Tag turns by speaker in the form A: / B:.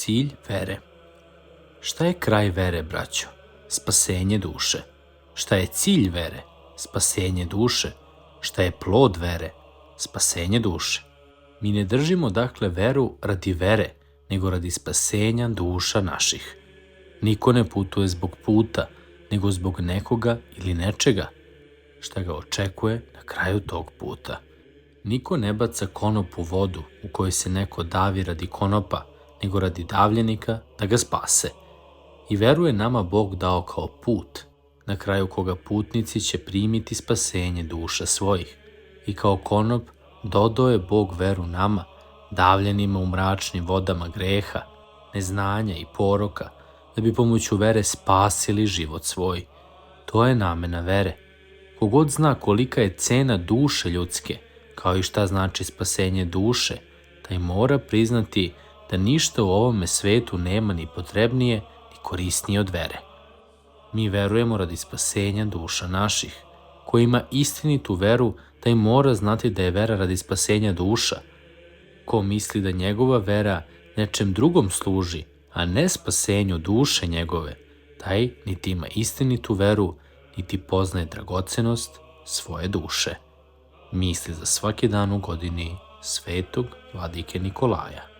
A: Cilj vere. Šta je kraj vere, braćo? Spasenje duše. Šta je cilj vere? Spasenje duše. Šta je plod vere? Spasenje duše. Mi ne držimo dakle veru radi vere, nego radi spasenja duša naših. Niko ne putuje zbog puta, nego zbog nekoga ili nečega, šta ga očekuje na kraju tog puta. Niko ne baca konop u vodu u kojoj se neko davi radi konopa, nego radi davljenika da ga spase. I veru je nama Bog dao kao put, na kraju koga putnici će primiti spasenje duša svojih. I kao konop dodao je Bog veru nama, davljenima u mračnim vodama greha, neznanja i poroka, da bi pomoću vere spasili život svoj. To je namena vere. Kogod zna kolika je cena duše ljudske, kao i šta znači spasenje duše, taj mora priznati da ništa u ovome svetu nema ni potrebnije ni korisnije od vere. Mi verujemo radi spasenja duša naših. Ko ima istinitu veru, taj mora znati da je vera radi spasenja duša. Ko misli da njegova vera nečem drugom služi, a ne spasenju duše njegove, taj niti ima istinitu veru, niti poznaje dragocenost svoje duše. Misli za svaki dan u godini Svetog Vladike Nikolaja.